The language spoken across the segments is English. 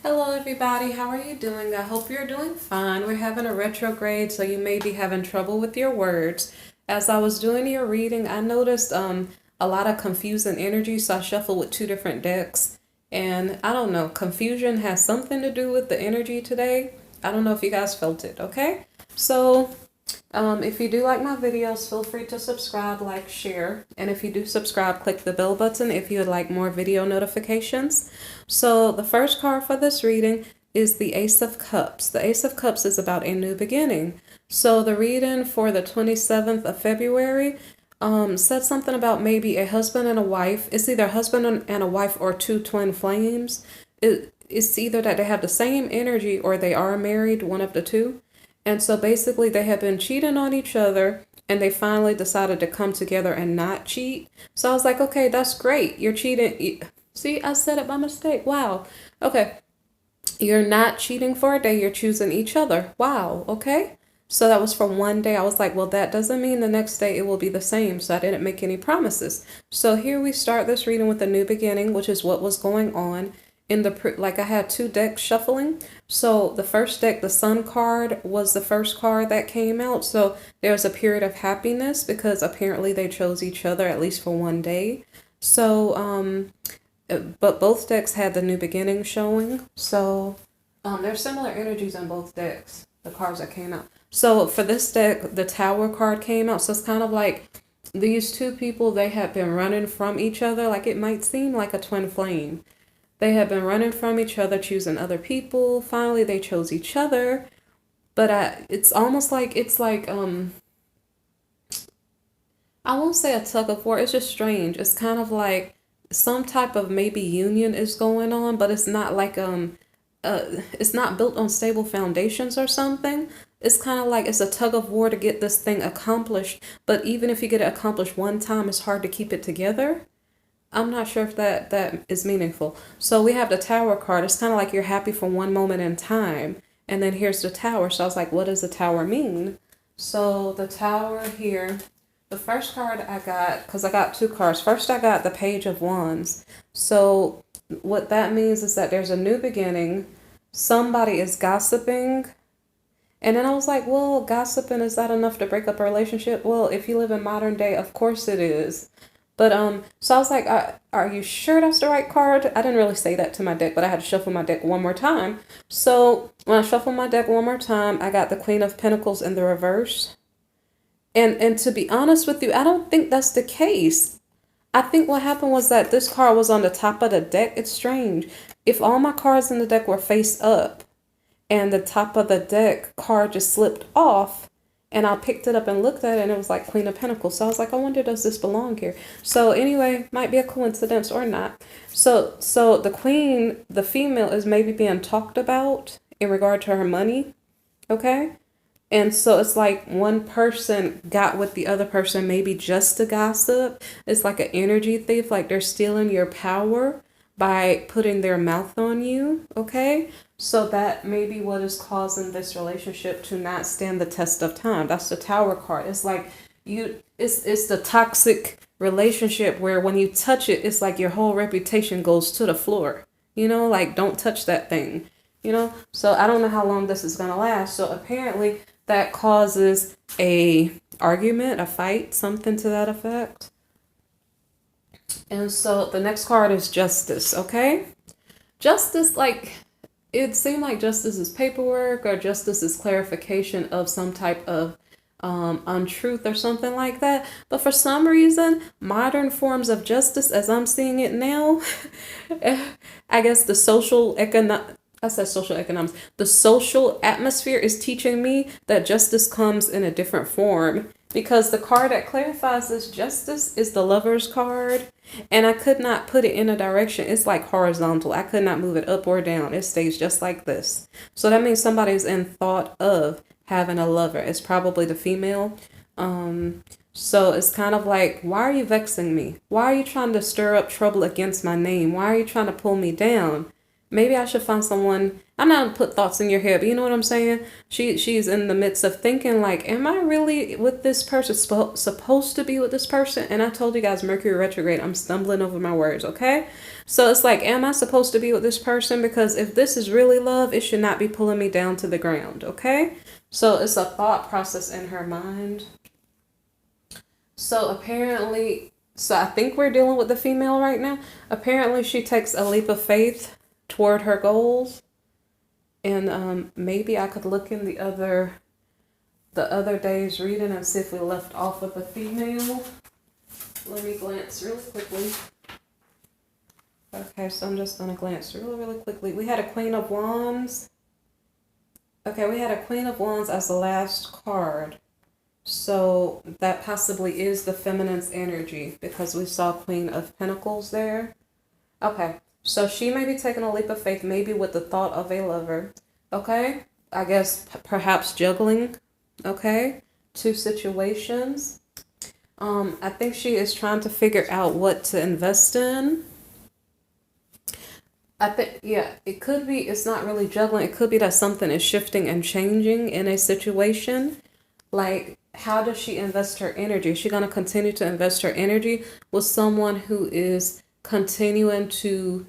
Hello everybody, how are you doing? I hope you're doing fine. We're having a retrograde, so you may be having trouble with your words. As I was doing your reading, I noticed a lot of confusing energy, so I shuffled with two different decks. And I don't know, confusion has something to do with the energy today. I don't know if you guys felt it, okay? So if you do like my videos, feel free to subscribe, like, share. And if you do subscribe, click the bell button if you would like more video notifications. So the first card for this reading is the Ace of Cups. The Ace of Cups is about a new beginning. So the reading for the 27th of February said something about maybe a husband and a wife. It's either a husband and a wife or two twin flames. It's either that they have the same energy or they are married, one of the two. And so basically they have been cheating on each other and they finally decided to come together and not cheat. So I was like, okay, that's great. You're cheating. See, I said it by mistake. Wow. Okay. You're not cheating for a day. You're choosing each other. Wow. Okay. So that was for one day. I was like, well, that doesn't mean the next day it will be the same. So I didn't make any promises. So here we start this reading with a new beginning, which is what was going on in the like I had two decks shuffling. So the first deck, the Sun card, was the first card that came out. So there's a period of happiness because apparently they chose each other at least for one day. So but both decks had the new beginning showing. So there's similar energies on both decks, the cards that came out. So for this deck, the Tower card came out. So it's kind of like these two people, they had been running from each other. Like it might seem like a twin flame. They had been running from each other, choosing other people. Finally, they chose each other. But it's almost like I won't say a tug of war. It's just strange. It's kind of like some type of maybe union is going on, but it's not like it's not built on stable foundations or something. It's kind of like it's a tug of war to get this thing accomplished. But even if you get it accomplished one time, it's hard to keep it together. I'm not sure if that is meaningful. So we have the Tower card. It's kind of like you're happy for one moment in time. And then here's the Tower. So I was like, what does the Tower mean? So the Tower here, the first card I got, because I got two cards. First, I got the Page of Wands. So what that means is that there's a new beginning. Somebody is gossiping. And then I was like, well, gossiping, is that enough to break up a relationship? Well, if you live in modern day, of course it is. But so I was like, are you sure that's the right card? I didn't really say that to my deck, but I had to shuffle my deck one more time. So when I shuffled my deck one more time, I got the Queen of Pentacles in the reverse. And to be honest with you, I don't think that's the case. I think what happened was that this card was on the top of the deck. It's strange. If all my cards in the deck were face up and the top of the deck card just slipped off, and I picked it up and looked at it and it was like Queen of Pentacles. So I was like, I wonder, does this belong here? So anyway, might be a coincidence or not. So the queen, the female, is maybe being talked about in regard to her money. Okay. And so it's like one person got with the other person, maybe just to gossip. It's like an energy thief, like they're stealing your power by putting their mouth on you. Okay. So that may be what is causing this relationship to not stand the test of time. That's the Tower card. It's like it's the toxic relationship where when you touch it, it's like your whole reputation goes to the floor. Like don't touch that thing. So I don't know how long this is gonna last. So apparently that causes a argument, a fight, something to that effect. And so the next card is Justice. Okay, Justice, like, it seemed like justice is paperwork or justice is clarification of some type of untruth or something like that. But for some reason, modern forms of justice, as I'm seeing it now, I guess the social economics, the social atmosphere is teaching me that justice comes in a different form. Because the card that clarifies this justice is the Lover's card. And I could not put it in a direction. It's like horizontal. I could not move it up or down. It stays just like this. So that means somebody's in thought of having a lover. It's probably the female. So it's kind of like, why are you vexing me? Why are you trying to stir up trouble against my name? Why are you trying to pull me down? Maybe I should find someone. I'm not gonna put thoughts in your head, but you know what I'm saying? She's in the midst of thinking like, am I really with this person? Supposed to be with this person? And I told you guys, Mercury retrograde. I'm stumbling over my words. Okay, so it's like, am I supposed to be with this person? Because if this is really love, it should not be pulling me down to the ground. Okay, so it's a thought process in her mind. So apparently, so I think we're dealing with the female right now. Apparently, she takes a leap of faith toward her goals, and maybe I could look in the other day's reading and see if we left off with the female. Let me glance really quickly. Okay, so I'm just gonna glance really quickly. We had a Queen of Wands. Okay, we had a Queen of Wands as the last card. So that possibly is the feminine's energy because we saw Queen of Pentacles there. Okay, so she may be taking a leap of faith, maybe with the thought of a lover. Okay, I guess perhaps juggling. Okay, two situations. I think she is trying to figure out what to invest in. I think, yeah, it could be, it's not really juggling. It could be that something is shifting and changing in a situation. Like, how does she invest her energy? Is she going to continue to invest her energy with someone who is continuing to,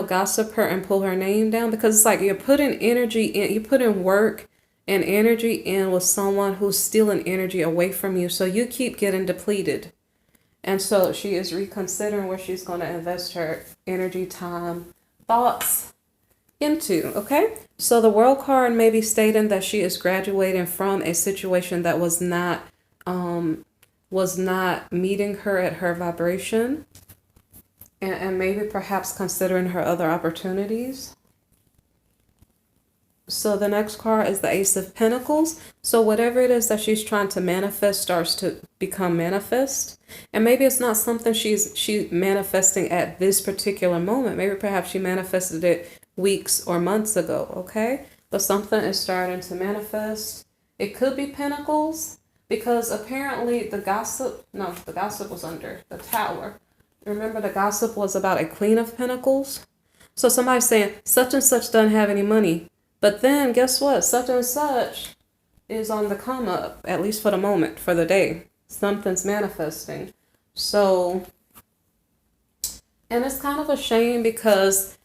gossip her and pull her name down? Because it's like you're putting energy in, you put in work and energy in with someone who's stealing energy away from you. So you keep getting depleted. And so she is reconsidering where she's going to invest her energy, time, thoughts into. Okay, so the world card may be stating that she is graduating from a situation that was not meeting her at her vibration, and maybe perhaps considering her other opportunities. So the next card is the Ace of Pentacles. So whatever it is that she's trying to manifest starts to become manifest. And maybe it's not something she's manifesting at this particular moment. Maybe perhaps she manifested it weeks or months ago, okay? But something is starting to manifest. It could be Pentacles because apparently the gossip was under the Tower. Remember, the gossip was about a Queen of Pentacles. So somebody's saying such and such doesn't have any money. But then guess what? Such and such is on the come up, at least for the moment, for the day. Something's manifesting. So, and it's kind of a shame because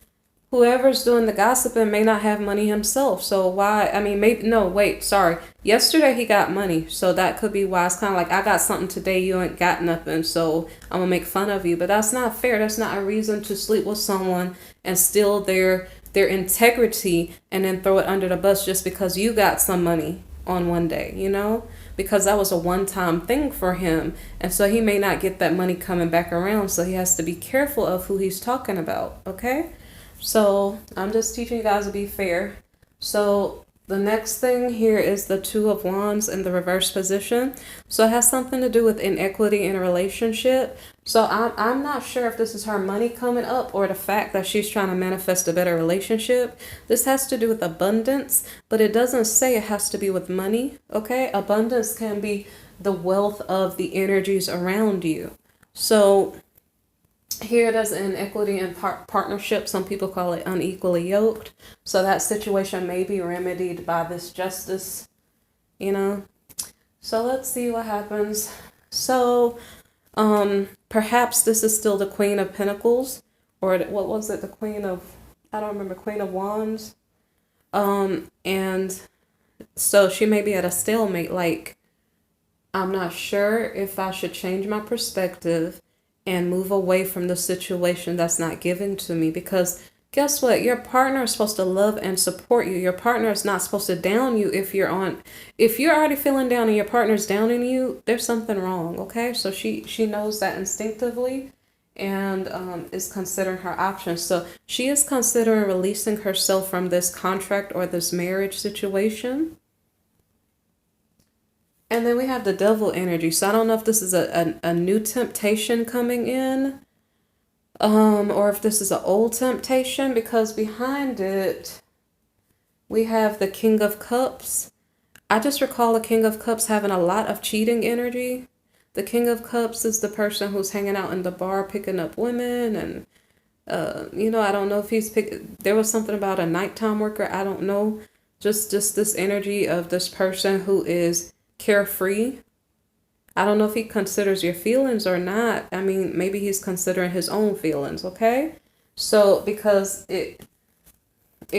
whoever's doing the gossiping may not have money himself. So why? I mean, maybe, no, wait, sorry. Yesterday he got money. So that could be why. It's kind of like, I got something today, you ain't got nothing. So I'm going to make fun of you. But that's not fair. That's not a reason to sleep with someone and steal their integrity and then throw it under the bus just because you got some money on one day, because that was a one-time thing for him. And so he may not get that money coming back around. So he has to be careful of who he's talking about. Okay. So I'm just teaching you guys to be fair. So the next thing here is the Two of Wands in the reverse position. So it has something to do with inequity in a relationship. So I'm not sure if this is her money coming up or the fact that she's trying to manifest a better relationship. This has to do with abundance, but it doesn't say it has to be with money. Okay, abundance can be the wealth of the energies around you. So here there's an inequity in partnership. Some people call it unequally yoked. So that situation may be remedied by this justice, So let's see what happens. So perhaps this is still the Queen of Pentacles, or what was it? The Queen of, I don't remember, Queen of Wands. And so she may be at a stalemate. Like, I'm not sure if I should change my perspective and move away from the situation that's not given to me, because guess what? Your partner is supposed to love and support you. Your partner is not supposed to down you. If you're already feeling down and your partner's downing you, there's something wrong. Okay. So she knows that instinctively and is considering her options. So she is considering releasing herself from this contract or this marriage situation. And then we have the Devil energy. So I don't know if this is a new temptation coming in, or if this is an old temptation, because behind it, we have the King of Cups. I just recall the King of Cups having a lot of cheating energy. The King of Cups is the person who's hanging out in the bar, picking up women and I don't know if there was something about a nighttime worker. I don't know. Just this energy of this person who is carefree. I don't know if he considers your feelings or not. I mean, maybe he's considering his own feelings, okay? So, because it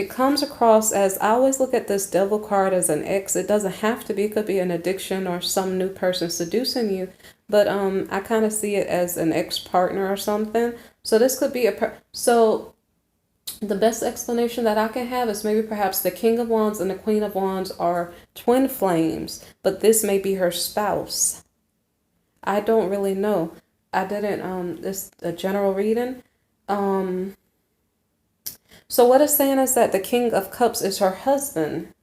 comes across as, I always look at this devil card as an ex. It doesn't have to be. It could be an addiction or some new person seducing you. But I kind of see it as an ex-partner or something. So this could be so the best explanation that I can have is maybe perhaps the King of Wands and the Queen of Wands are twin flames, but this may be her spouse. I don't really know. I didn't, this a general reading. So what it's saying is that the King of Cups is her husband.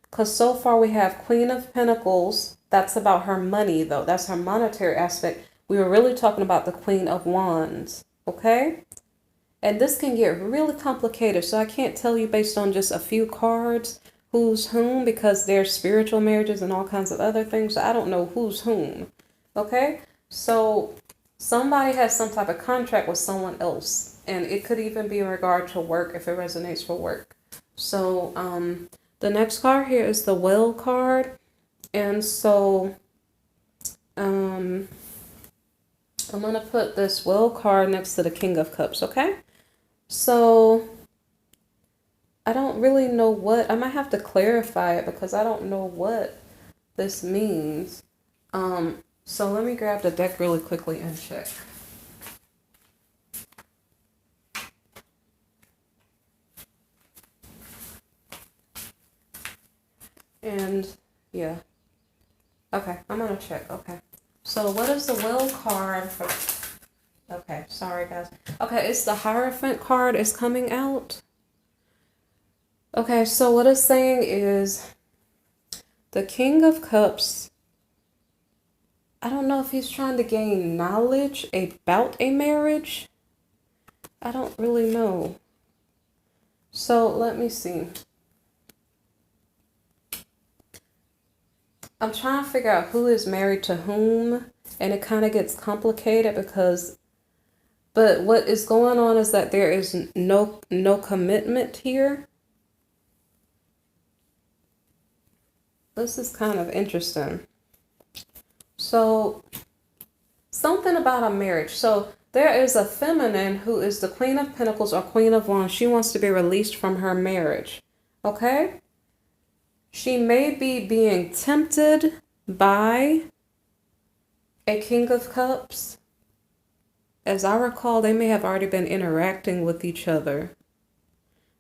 Because so far we have Queen of Pentacles. That's about her money, though. That's her monetary aspect. We were really talking about the Queen of Wands. Okay? And this can get really complicated. So I can't tell you based on just a few cards who's whom, because there's spiritual marriages and all kinds of other things. So I don't know who's whom. Okay? So somebody has some type of contract with someone else. And it could even be in regard to work if it resonates for work. So the next card here is the Well card. And so I'm going to put this Well card next to the King of Cups, okay? So I don't really know I might have to clarify it because I don't know what this means. So let me grab the deck really quickly and check. And yeah. Okay, I'm gonna check. Okay. So what is the Well card for? Okay, sorry guys. Okay, it's the Hierophant card is coming out. Okay, so what it's saying is the King of Cups. I don't know if he's trying to gain knowledge about a marriage. I don't really know. So let me see. I'm trying to figure out who is married to whom, and it kind of gets complicated but what is going on is that there is no commitment here. This is kind of interesting. So something about a marriage. So there is a feminine who is the Queen of Pentacles or Queen of Wands. She wants to be released from her marriage. Okay? She may be being tempted by a King of Cups. As I recall, they may have already been interacting with each other.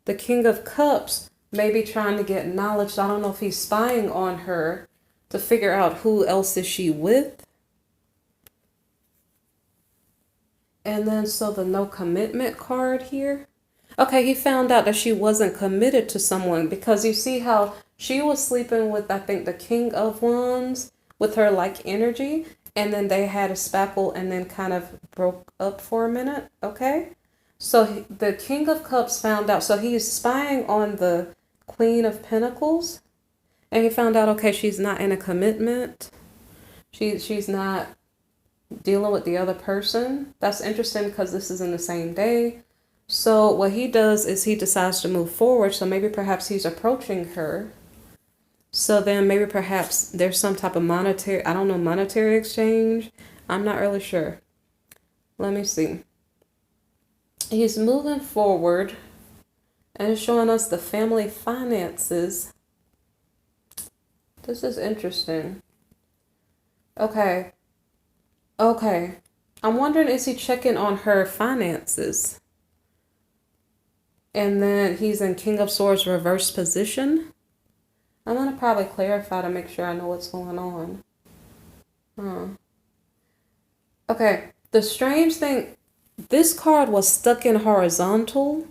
The King of Cups may be trying to get knowledge. I don't know if he's spying on her to figure out who else is she with. And then so the no commitment card here. Okay, he found out that she wasn't committed to someone because you see how she was sleeping with, I think, the King of Wands with her like energy. And then they had a spackle and then kind of broke up for a minute. Okay. So the King of Cups found out. So he's spying on the Queen of Pentacles. And he found out, okay, she's not in a commitment. She's not dealing with the other person. That's interesting because this is in the same day. So what he does is he decides to move forward. So maybe perhaps he's approaching her. So then maybe perhaps there's some type of monetary exchange. I'm not really sure. Let me see. He's moving forward and it's showing us the family finances. This is interesting. Okay. I'm wondering, is he checking on her finances? And then he's in King of Swords reverse position. I'm going to probably clarify to make sure I know what's going on. Okay, the strange thing, this card was stuck in horizontal.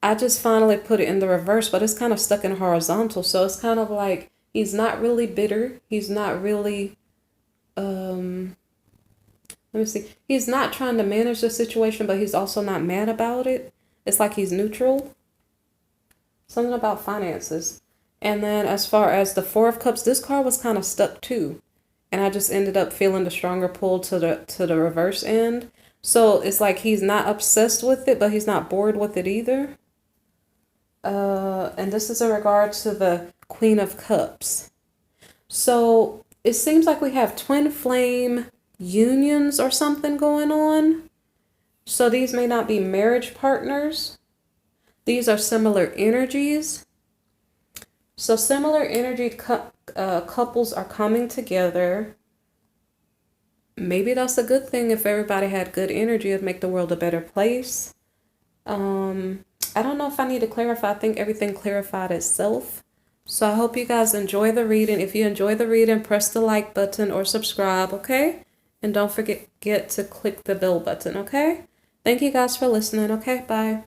I just finally put it in the reverse, but it's kind of stuck in horizontal. So it's kind of like he's not really bitter. He's not really, let me see. He's not trying to manage the situation, but he's also not mad about it. It's like he's neutral. Something about finances. And then as far as the Four of Cups, this card was kind of stuck too. And I just ended up feeling the stronger pull to the reverse end. So it's like he's not obsessed with it, but he's not bored with it either. And this is in regard to the Queen of Cups. So it seems like we have twin flame unions or something going on. So these may not be marriage partners. These are similar energies. So similar energy couples are coming together. Maybe that's a good thing. If everybody had good energy, it'd make the world a better place. I don't know if I need to clarify. I think everything clarified itself. So I hope you guys enjoy the reading. If you enjoy the reading, press the like button or subscribe, okay? And don't forget to click the bell button, okay? Thank you guys for listening, okay? Bye.